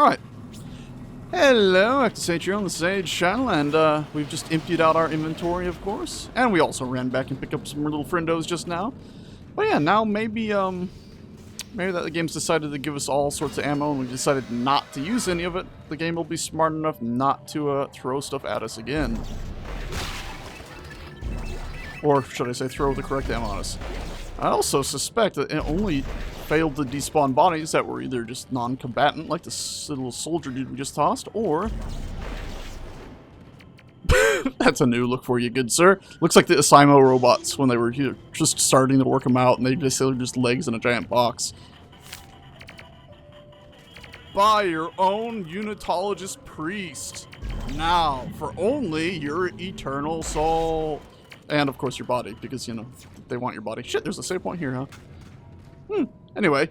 Alright. Hello, Sage here on the Sage channel, and we've just emptied out our inventory, of course. And we also ran back and picked up some little friendos just now. But yeah, now maybe that the game's decided to give us all sorts of ammo and we decided not to use any of it. The game will be smart enough not to throw stuff at us again. Or should I say throw the correct ammo at us. I also suspect that it only failed to despawn bodies that were either just non-combatant, like this little soldier dude we just tossed, or... That's a new look for you, good sir. Looks like the Asimo robots when they were here, just starting to work them out, and they just legs in a giant box. Buy your own unitologist priest now for only your eternal soul, and of course your body, because you know they want your body. Shit, there's a save point here, huh? Anyway,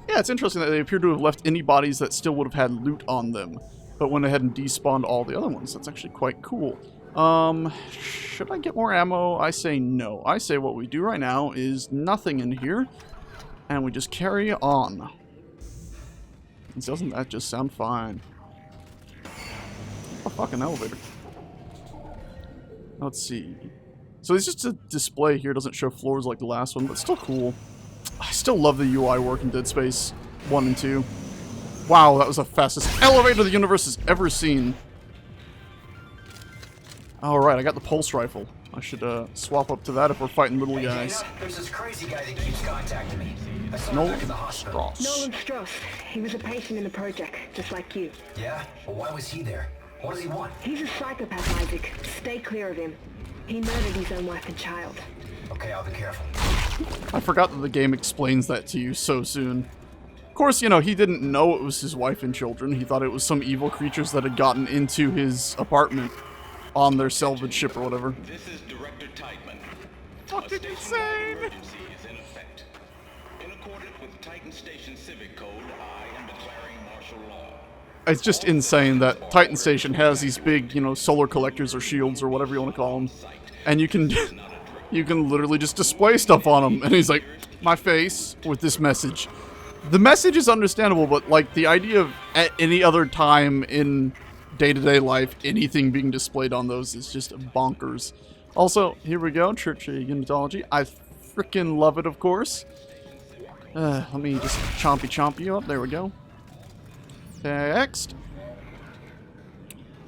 yeah, it's interesting that they appear to have left any bodies that still would have had loot on them, but went ahead and despawned all the other ones. That's actually quite cool. Should I get more ammo? I say no. I say what we do right now is nothing in here, and we just carry on. And doesn't that just sound fine? A fucking elevator. Let's see. So it's just a display here. Doesn't show floors like the last one, but still cool. I still love the UI work in Dead Space 1 and 2. Wow, that was the fastest elevator the universe has ever seen. Alright, I got the pulse rifle. I should swap up to that if we're fighting little guys. There's this crazy guy that keeps contacting me. Nolan Strauss. Nolan Strauss. He was a patient in the project, just like you. Yeah? Well, why was he there? What does he want? He's a psychopath, Isaac. Stay clear of him. He murdered his own wife and child. Okay, I'll be careful. I forgot that the game explains that to you so soon. Of course, you know, he didn't know it was his wife and children. He thought it was some evil creatures that had gotten into his apartment on their salvage ship or whatever. This is Director Titan. Fucking insane! Emergency is in effect. In accordance with Titan Station Civic Code, I am declaring martial law. It's just insane that Titan Station has these big, you know, solar collectors or shields or whatever you want to call them. And you can literally just display stuff on them. And he's like, my face with this message. The message is understandable, but like the idea of at any other time in day-to-day life, anything being displayed on those is just bonkers. Also, here we go, Church of Unitology. I freaking love it, of course. Let me just chompy you up. There we go. Next.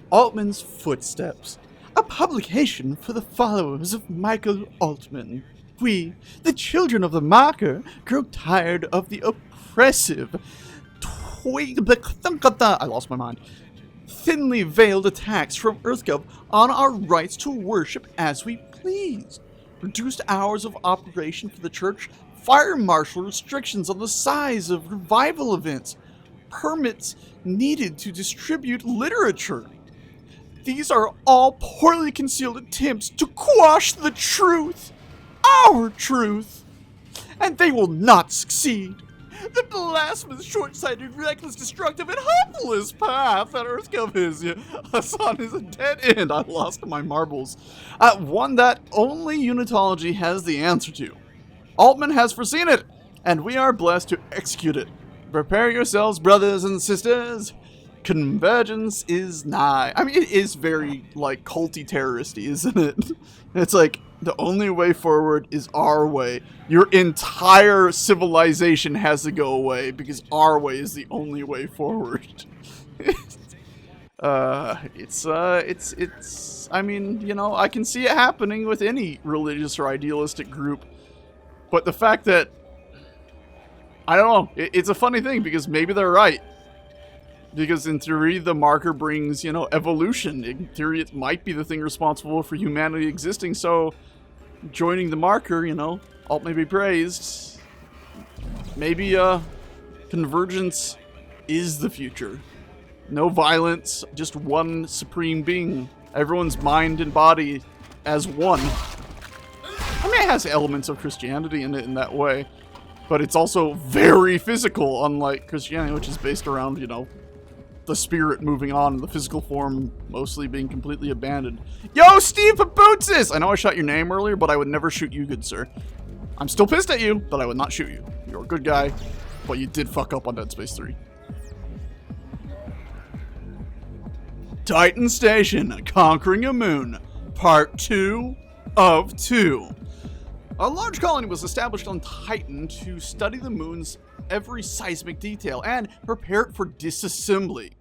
Altman's Footsteps. A publication for the followers of Michael Altman. We, the children of the marker, grow tired of the oppressive, I lost my mind, thinly veiled attacks from EarthGov on our rights to worship as we please. Reduced hours of operation for the church, fire marshal restrictions on the size of revival events, permits needed to distribute literature. These are all poorly concealed attempts to quash the truth. Our truth. And they will not succeed. The blasphemous, short-sighted, reckless, destructive, and hopeless path that EarthGov is on is a dead end. I lost my marbles. One that only Unitology has the answer to. Altman has foreseen it, and we are blessed to execute it. Prepare yourselves, brothers and sisters. Convergence is nigh. I mean, it is very, like, culty terroristy, isn't it? It's like, the only way forward is our way. Your entire civilization has to go away, because our way is the only way forward. I mean, you know, I can see it happening with any religious or idealistic group. But the fact that, I don't know, it's a funny thing, because maybe they're right. Because in theory, the marker brings, you know, evolution. In theory, it might be the thing responsible for humanity existing, so joining the marker, you know, alt may be praised. Maybe, convergence is the future. No violence, just one supreme being. Everyone's mind and body as one. I mean, it has elements of Christianity in it in that way, but it's also very physical, unlike Christianity, which is based around, you know, the spirit moving on, the physical form mostly being completely abandoned. Yo, Steve Pabootsis! I know I shot your name earlier, but I would never shoot you, good sir. I'm still pissed at you, but I would not shoot you. You're a good guy, but you did fuck up on Dead Space 3. Titan Station, Conquering a Moon, Part 2 of 2. A large colony was established on Titan to study the moon's every seismic detail and prepare it for disassembly.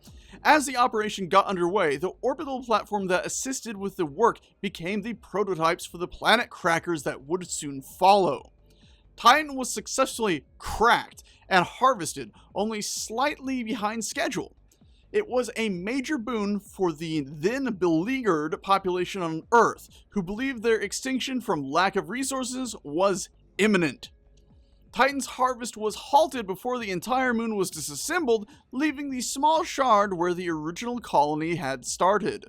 As the operation got underway, the orbital platform that assisted with the work became the prototypes for the planet crackers that would soon follow. Titan was successfully cracked and harvested, only slightly behind schedule. It was a major boon for the then beleaguered population on Earth, who believed their extinction from lack of resources was imminent. Titan's harvest was halted before the entire moon was disassembled, leaving the small shard where the original colony had started.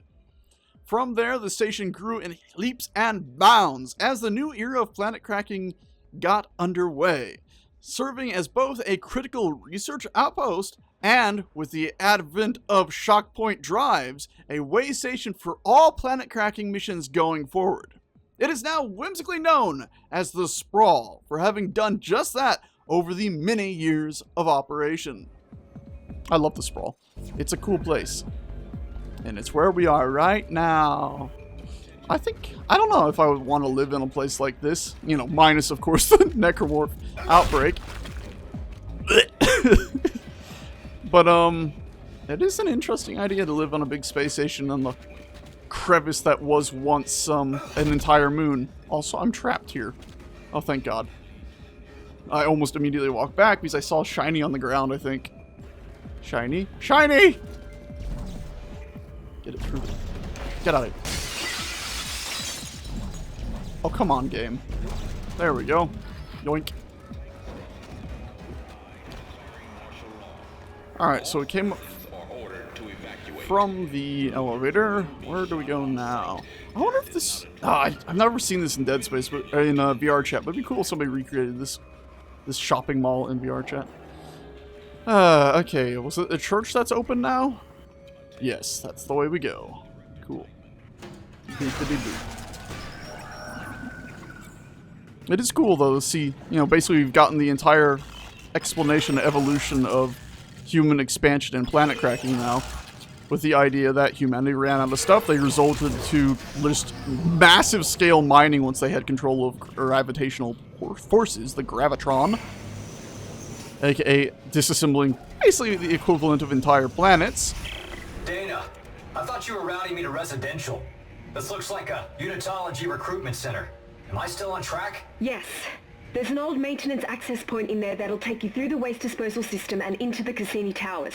From there, the station grew in leaps and bounds as the new era of planet cracking got underway, serving as both a critical research outpost and, with the advent of shockpoint drives, a way station for all planet cracking missions going forward. It is now whimsically known as the Sprawl for having done just that over the many years of operation. I love the Sprawl. It's a cool place. And it's where we are right now. I don't know if I would want to live in a place like this. You know, minus, of course, the necromorph outbreak. But, it is an interesting idea to live on a big space station on the crevice that was once, an entire moon. Also, I'm trapped here. Oh, thank God. I almost immediately walked back because I saw shiny on the ground, I think. Shiny? Shiny! Get it through. Get out of here. Oh, come on, game. There we go. Yoink. Alright, so we came up from the elevator. Where do we go now? I wonder if this... I've never seen this in Dead Space, but in VR chat. But it'd be cool if somebody recreated this shopping mall in VR chat. Okay. Was it the church that's open now? Yes, that's the way we go. Cool. It is cool, though, to see, you know, basically we've gotten the entire explanation, evolution of human expansion and planet cracking now. With the idea that humanity ran out of stuff, they resorted to just massive scale mining once they had control of gravitational forces, the gravitron, aka disassembling basically the equivalent of entire planets. Dana, I thought you were routing me to residential. This looks like a unitology recruitment center. Am I still on track? Yes. There's an old maintenance access point in there that'll take you through the waste disposal system and into the Cassini Towers.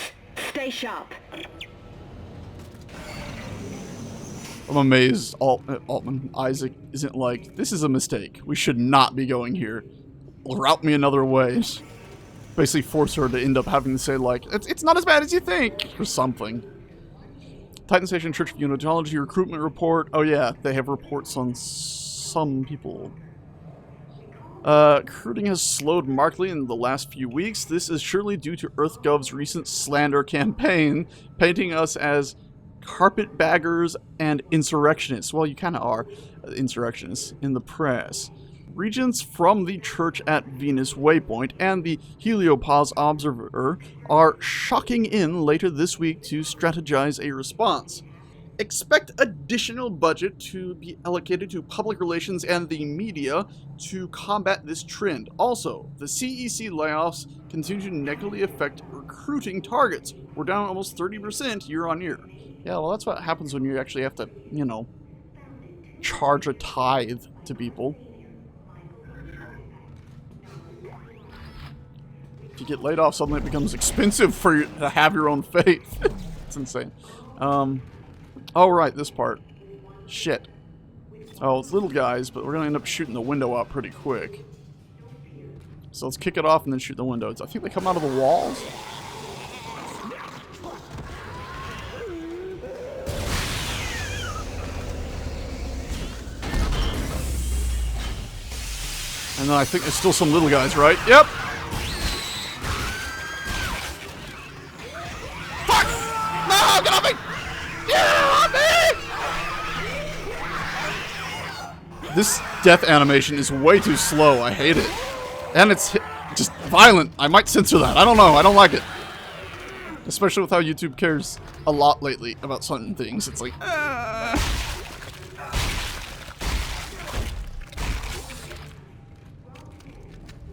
Stay sharp. I'm amazed Altman Isaac isn't like, this is a mistake. We should not be going here. Route me another way. Basically force her to end up having to say, like, it's not as bad as you think, or something. Titan Station Church of Unitology recruitment report. Oh yeah, they have reports on some people. Recruiting has slowed markedly in the last few weeks. This is surely due to EarthGov's recent slander campaign, painting us as carpetbaggers and insurrectionists. Well, you kind of are insurrectionists in the press. Regents from the church at Venus Waypoint and the Heliopause Observer are shocking in later this week to strategize a response. Expect additional budget to be allocated to public relations and the media to combat this trend. Also, the CEC layoffs continue to negatively affect recruiting targets. We're down almost 30% year on year. Yeah, well, that's what happens when you actually have to, you know, charge a tithe to people. If you get laid off, suddenly it becomes expensive for you to have your own faith. It's insane. Oh, right, this part. Shit. Oh, it's little guys, but we're going to end up shooting the window out pretty quick. So let's kick it off and then shoot the windows. I think they come out of the walls. And then I think there's still some little guys, right? Yep. Fuck! No! Get off me! Get off me! This death animation is way too slow. I hate it. And it's just violent. I might censor that. I don't know. I don't like it. Especially with how YouTube cares a lot lately about certain things. It's like,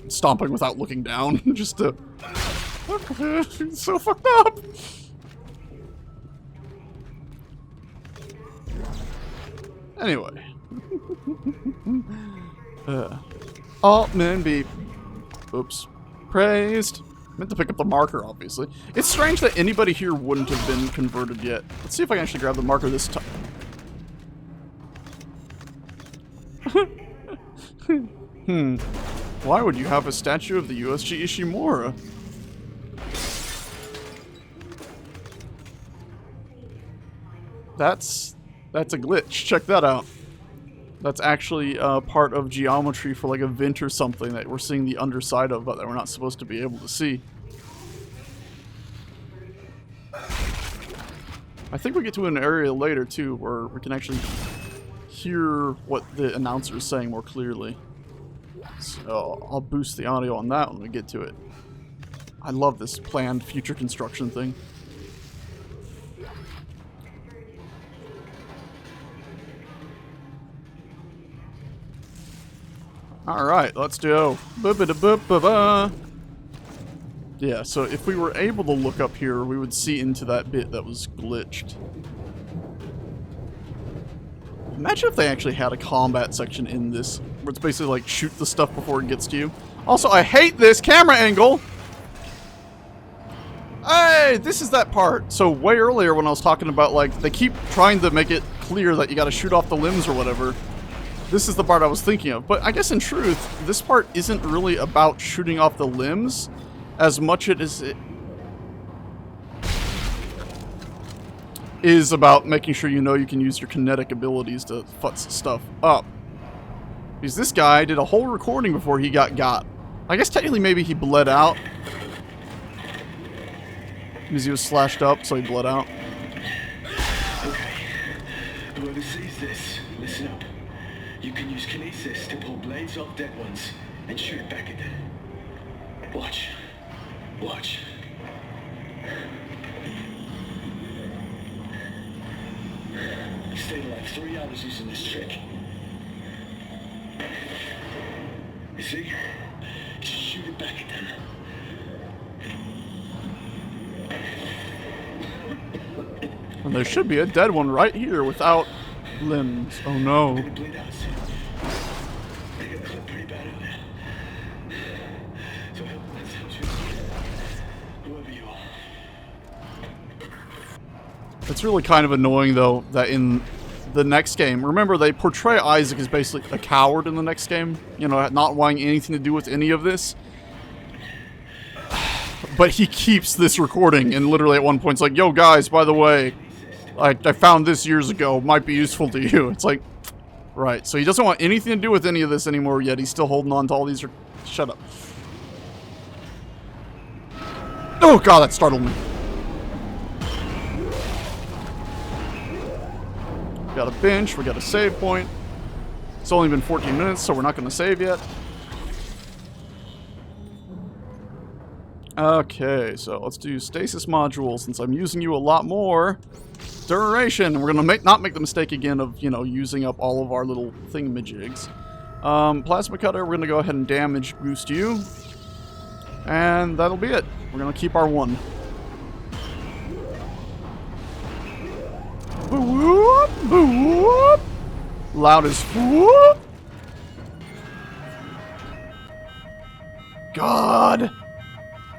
stomping without looking down, just to... It's so fucked up! Anyway. Alt men be... Oops. Praised. Meant to pick up the marker, obviously. It's strange that anybody here wouldn't have been converted yet. Let's see if I can actually grab the marker this time. Why would you have a statue of the USG Ishimura? That's a glitch. Check that out. That's actually part of geometry for like a vent or something that we're seeing the underside of, but that we're not supposed to be able to see. I think we get to an area later too where we can actually hear what the announcer is saying more clearly. So I'll boost the audio on that when we get to it. I love this planned future construction thing. Alright, let's do. Yeah, so if we were able to look up here, we would see into that bit that was glitched. Imagine if they actually had a combat section in this, where it's basically like shoot the stuff before it gets to you. Also, I hate this camera angle! Hey, this is that part. So way earlier when I was talking about like, they keep trying to make it clear that you gotta shoot off the limbs or whatever. This is the part I was thinking of. But I guess in truth, this part isn't really about shooting off the limbs as much as it is about making sure you know you can use your kinetic abilities to futz stuff up. Because this guy did a whole recording before he got. I guess technically maybe he bled out. Because he was slashed up, so he bled out. Okay. Whoever sees this, listen up. You can use kinesis to pull blades off dead ones and shoot it back at them. Watch. Watch. You stayed like 3 hours using this trick. You see? Just shoot it back at them. And there should be a dead one right here without limbs. Oh no. It's really kind of annoying though that in the next game, remember they portray Isaac as basically a coward in the next game, you know, not wanting anything to do with any of this. But he keeps this recording and literally at one point it's like, yo guys, by the way, I found this years ago, might be useful to you. It's like, right, so he doesn't want anything to do with any of this anymore, yet he's still holding on to all these. Shut up. Oh god, that startled me. We got a bench, we got a save point. It's only been 14 minutes, so we're not going to save yet. Okay, so let's do stasis module since I'm using you a lot more. Duration. We're gonna not make the mistake again of, you know, using up all of our little thingamajigs. Plasma cutter, we're gonna go ahead and damage boost you. And that'll be it. We're gonna keep our 1. Boop, boop. Loud as whoop. God.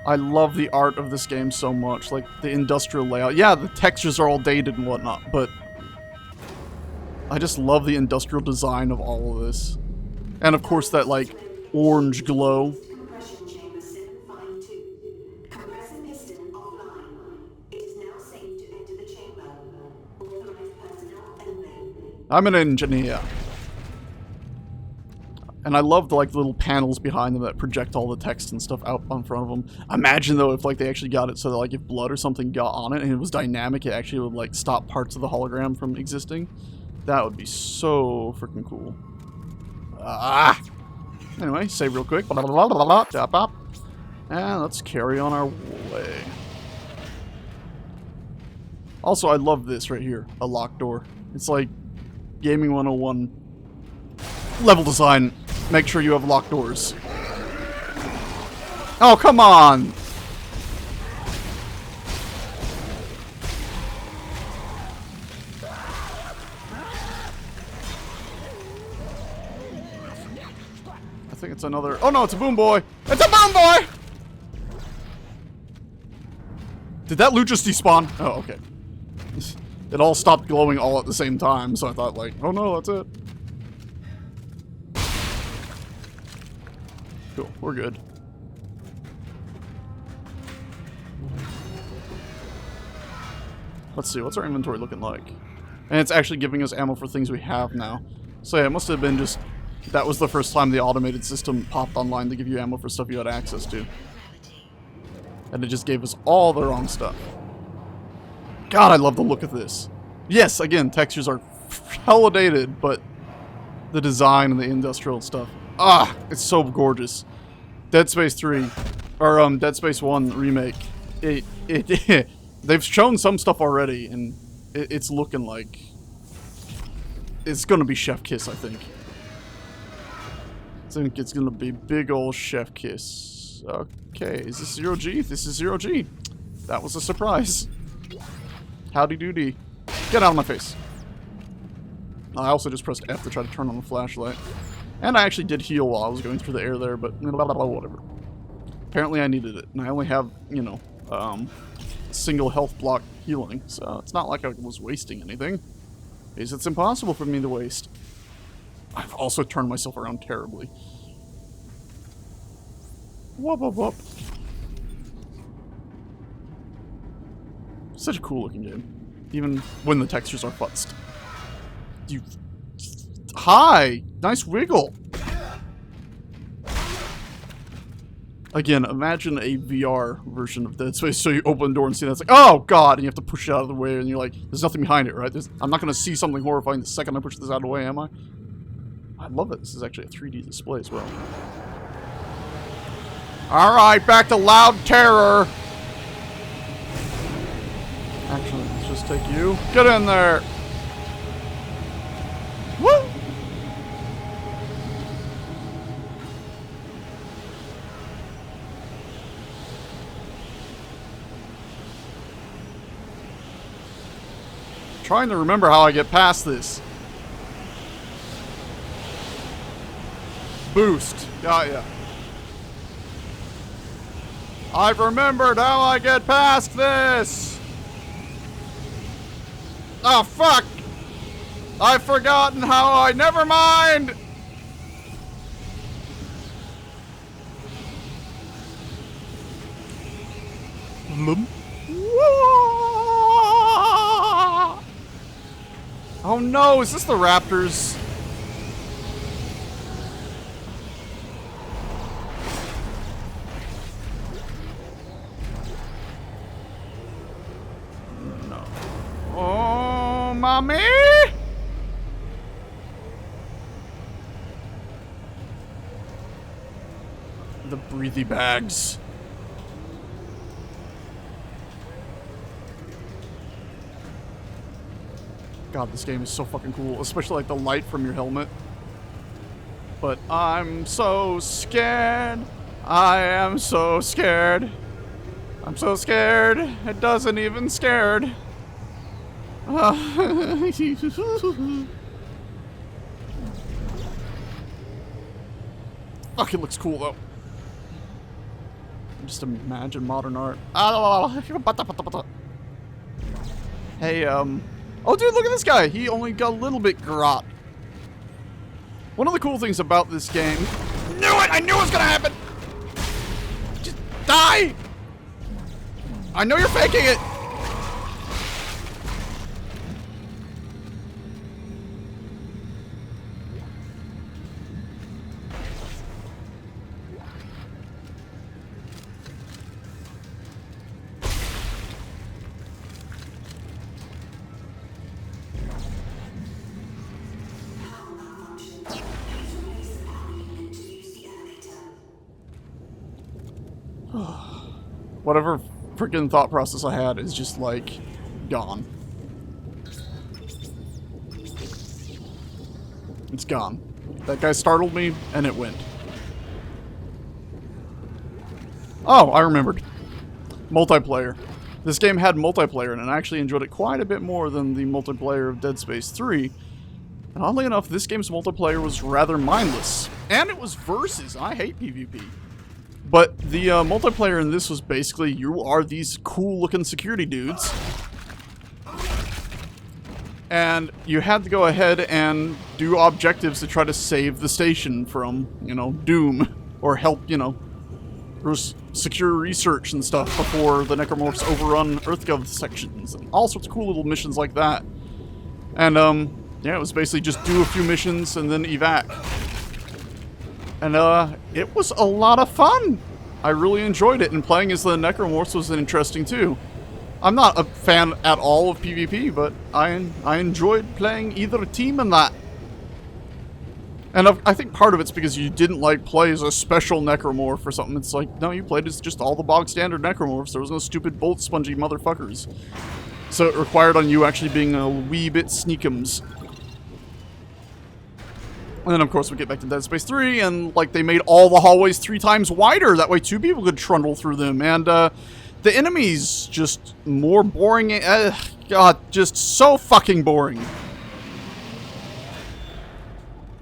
I love the art of this game so much, like the industrial layout. Yeah, the textures are all dated and whatnot, but I just love the industrial design of all of this. And of course that like orange glow. Compression chamber 752. Compressor piston offline. It is now safe to enter the chamber. Authorized personnel only. I'm an engineer. And I love the like little panels behind them that project all the text and stuff out in front of them. Imagine though if like they actually got it so that like if blood or something got on it and it was dynamic, it actually would like stop parts of the hologram from existing. That would be so freaking cool. Anyway, save real quick. And let's carry on our way. Also, I love this right here. A locked door. It's like Gaming 101 level design. Make sure you have locked doors. Oh, come on! I think it's another... Oh no, it's a boom boy! It's a boom boy! Did that loot just despawn? Oh, okay. It all stopped glowing all at the same time, so I thought like, oh no, that's it. Cool, we're good. Let's see, what's our inventory looking like? And it's actually giving us ammo for things we have now. So yeah, it must have been just... That was the first time the automated system popped online to give you ammo for stuff you had access to. And it just gave us all the wrong stuff. God, I love the look of this. Yes, again, textures are hella dated, but the design and the industrial stuff. Ah, it's so gorgeous. Dead Space 3, or Dead Space 1 remake. They've shown some stuff already, and it's looking like it's gonna be chef kiss, I think. I think it's gonna be big old chef kiss. Okay, is this 0G? This is 0G. That was a surprise. Howdy doody. Get out of my face. I also just pressed F to try to turn on the flashlight. And I actually did heal while I was going through the air there, but whatever. Apparently I needed it, and I only have, you know, single health block healing, so it's not like I was wasting anything. Because it's impossible for me to waste. I've also turned myself around terribly. Whoop whoop whoop. Such a cool looking game. Even when the textures are futzed. You... Hi! Nice wiggle! Again, imagine a VR version of Dead Space, so you open the door and see that it's like, oh god, and you have to push it out of the way, and you're like, there's nothing behind it, right? I'm not going to see something horrifying the second I push this out of the way, am I? I love it. This is actually a 3D display as well. Alright, back to loud terror! Actually, let's just take you. Get in there! Woo! Trying to remember how I get past this. Boost. Got ya. I've remembered how I get past this. Oh, fuck. I've forgotten how I... Never mind. Oh no, is this the Raptors? No. Oh, mommy! The breathy bags. God, this game is so fucking cool, especially like the light from your helmet. But I'm so scared. I am so scared. I'm so scared. It doesn't even scared. Fuck, it looks cool though. Just imagine modern art. Hey, oh, dude, look at this guy. He only got a little bit grot. One of the cool things about this game... Knew it! I knew it was gonna happen! Just die! I know you're faking it! Whatever freaking thought process I had is just like gone. It's gone. That guy startled me, and it went. Oh, I remembered. Multiplayer. This game had multiplayer, and I actually enjoyed it quite a bit more than the multiplayer of Dead Space 3. And oddly enough, this game's multiplayer was rather mindless. And it was versus. I hate PvP. But the multiplayer in this was basically, you are these cool-looking security dudes. And you had to go ahead and do objectives to try to save the station from, you know, doom. Or help, you know, secure research and stuff before the necromorphs overrun EarthGov sections. And all sorts of cool little missions like that. And, yeah, it was basically just do a few missions and then evac. And, it was a lot of fun. I really enjoyed it, and playing as the necromorphs was interesting too. I'm not a fan at all of PvP, but I enjoyed playing either team in that. And I think part of it's because you didn't, like, play as a special necromorph or something. It's like, no, you played as just all the bog standard necromorphs. There was no stupid bolt spongy motherfuckers. So it required on you actually being a wee bit sneakums. And then, of course, we get back to Dead Space 3, and, like, they made all the hallways 3 times wider. That way 2 people could trundle through them. And, the enemies, just more boring. God, just so fucking boring.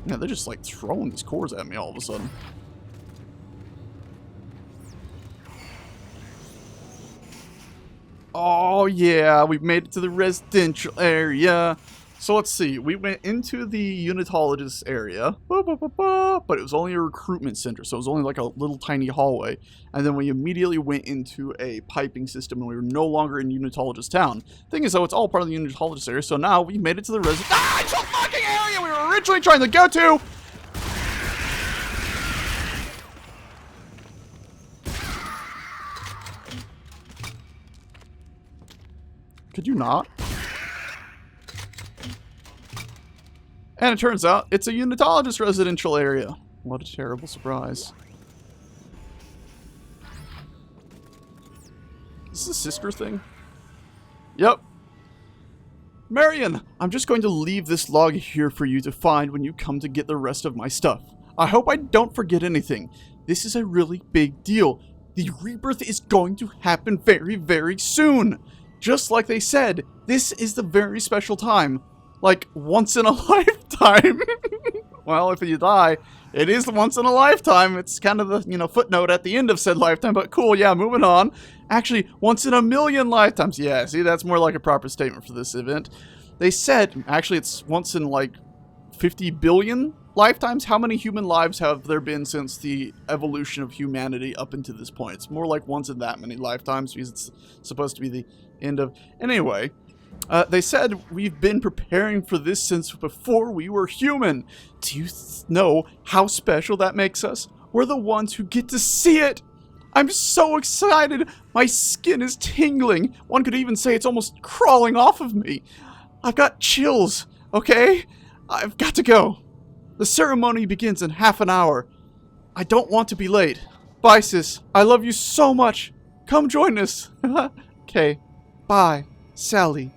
Yeah, they're just, like, throwing these cores at me all of a sudden. Oh, yeah, we've made it to the residential area. So let's see, we went into the unitologist area, but it was only a recruitment center, so it was only like a little tiny hallway. And then we immediately went into a piping system, and we were no longer in unitologist town. Thing is, though, it's all part of the unitologist area, so now we made it to the residential fucking area we were originally trying to go to! Could you not? And it turns out, it's a unitologist residential area. What a terrible surprise. Is this a sister thing? Yep. Marion, I'm just going to leave this log here for you to find when you come to get the rest of my stuff. I hope I don't forget anything. This is a really big deal. The rebirth is going to happen very, very soon. Just like they said, this is the very special time. Like, once in a lifetime. Well, if you die, it is once in a lifetime. It's kind of the, you know, footnote at the end of said lifetime, but cool, yeah, moving on. Actually, once in a million lifetimes. Yeah, see, that's more like a proper statement for this event. They said, actually, it's once in, like, 50 billion lifetimes. How many human lives have there been since the evolution of humanity up until this point? It's more like once in that many lifetimes, because it's supposed to be the end of... Anyway... they said we've been preparing for this since before we were human. Do you know how special that makes us? We're the ones who get to see it. I'm so excited. My skin is tingling. One could even say it's almost crawling off of me. I've got chills, okay? I've got to go. The ceremony begins in half an hour. I don't want to be late. Bye, sis. I love you so much. Come join us. Okay. Bye, Sally.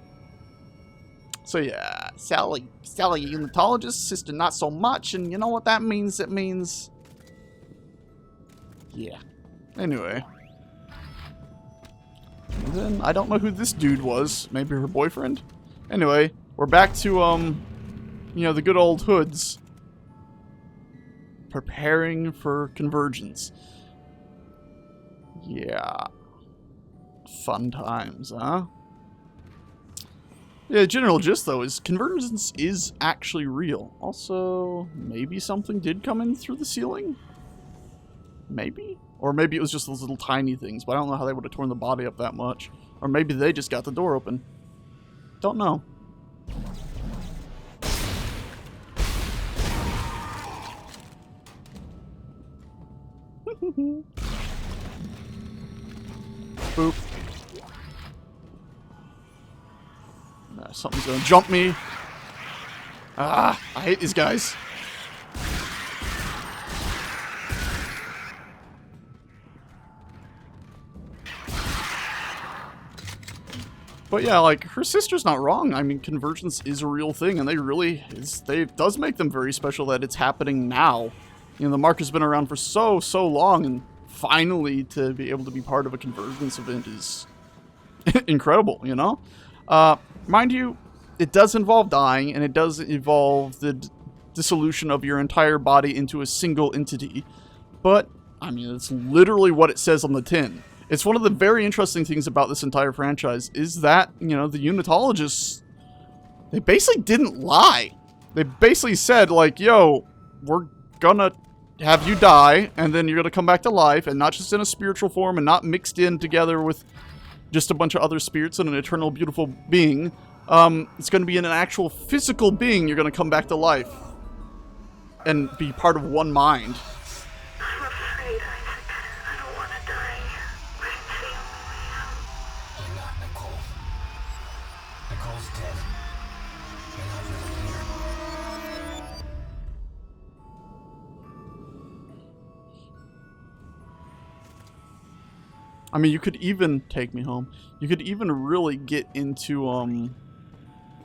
So yeah, Sally, unitologist, sister not so much, and you know what that means? It means... yeah. Anyway. And then, I don't know who this dude was. Maybe her boyfriend? Anyway, we're back to, you know, the good old hoods. Preparing for convergence. Yeah. Fun times, huh? Yeah, general gist, though, is convergence is actually real. Also, maybe something did come in through the ceiling? Maybe? Or maybe it was just those little tiny things, but I don't know how they would have torn the body up that much. Or maybe they just got the door open. Don't know. Boop. Something's gonna jump me. Ah, I hate these guys. But yeah, like, her sister's not wrong. I mean, convergence is a real thing, and it does make them very special that it's happening now. You know, the marker's been around for so long, and finally to be able to be part of a convergence event is incredible, you know? Mind you, it does involve dying, and it does involve the dissolution of your entire body into a single entity. But, I mean, it's literally what it says on the tin. It's one of the very interesting things about this entire franchise is that, you know, the Unitologists, they basically didn't lie. They basically said, like, yo, we're gonna have you die, and then you're gonna come back to life, and not just in a spiritual form, and not mixed in together with just a bunch of other spirits and an eternal, beautiful being. It's gonna be in an actual physical being you're gonna come back to life. And be part of one mind. I'm afraid, Isaac. I don't want to die. Where's the only way out? You're not, Nicole. Nicole's dead. You're not really here. I mean, you could even take me home. You could even really get into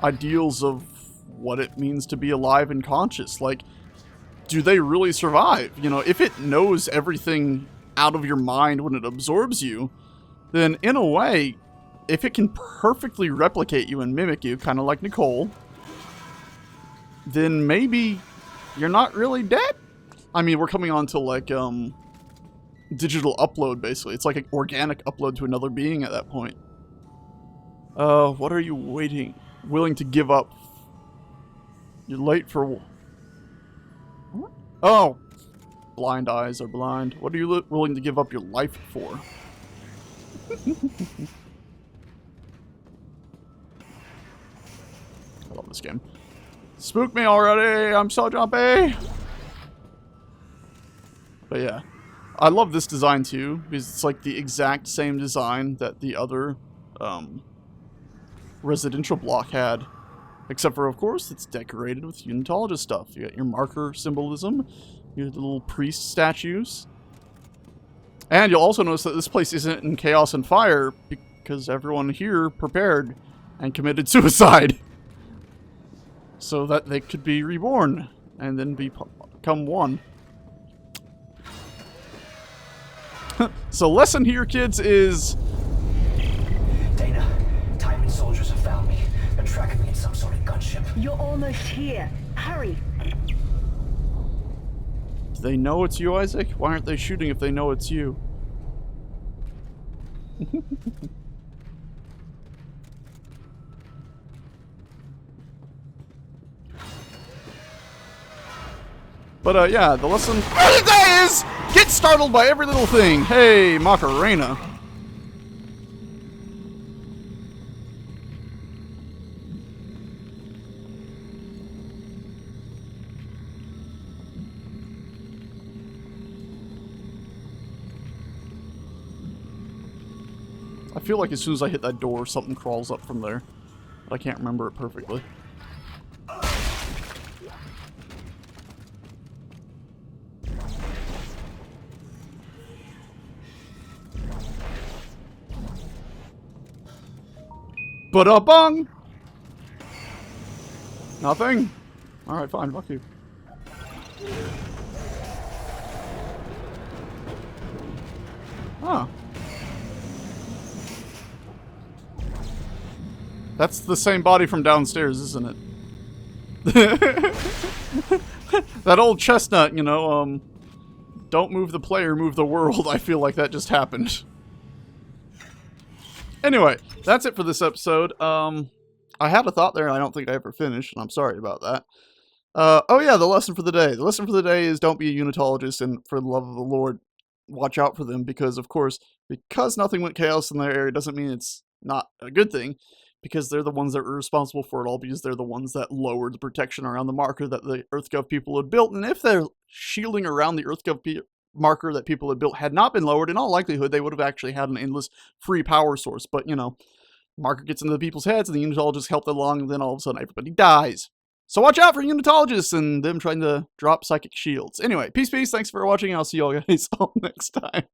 ideals of what it means to be alive and conscious. Like, do they really survive? You know, if it knows everything out of your mind when it absorbs you, then in a way, if it can perfectly replicate you and mimic you, kind of like Nicole, then maybe you're not really dead. I mean, we're coming on to like digital upload, basically. It's like an organic upload to another being at that point. What are you willing to give up? You're late for... Oh! Blind eyes are blind. What are you willing to give up your life for? I love this game. Spook me already! I'm so jumpy! But yeah. I love this design too, because it's like the exact same design that the other residential block had. Except for, of course, it's decorated with Unitologist stuff. You got your marker symbolism, your little priest statues. And you'll also notice that this place isn't in chaos and fire, because everyone here prepared and committed suicide. So that they could be reborn, and then become one. So lesson here, kids, is... Dana, Titan soldiers have found me. They're tracking me in some sort of gunship. You're almost here. Hurry. Do they know it's you, Isaac? Why aren't they shooting if they know it's you? But, yeah, the lesson for the day is get startled by every little thing. Hey, Macarena. I feel like as soon as I hit that door, something crawls up from there. But I can't remember it perfectly. Ba-da-bung! Nothing? Alright, fine, fuck you. Huh. That's the same body from downstairs, isn't it? That old chestnut, you know, don't move the player, move the world. I feel like that just happened. Anyway, that's it for this episode. I had a thought there and I don't think I ever finished, and I'm sorry about that. Oh yeah, the lesson for the day. The lesson for the day is don't be a Unitologist, and for the love of the Lord, watch out for them, because, of course, because nothing went chaos in their area doesn't mean it's not a good thing, because they're the ones that are responsible for it all, because they're the ones that lowered the protection around the marker that the EarthGov people had built, and if their shielding around the EarthGov marker that people had built had not been lowered, in all likelihood, they would have actually had an endless free power source. But, you know, marker gets into the people's heads, and the Unitologists help them along, and then all of a sudden everybody dies. So watch out for Unitologists and them trying to drop psychic shields. Anyway, peace, thanks for watching, and I'll see you all guys all next time.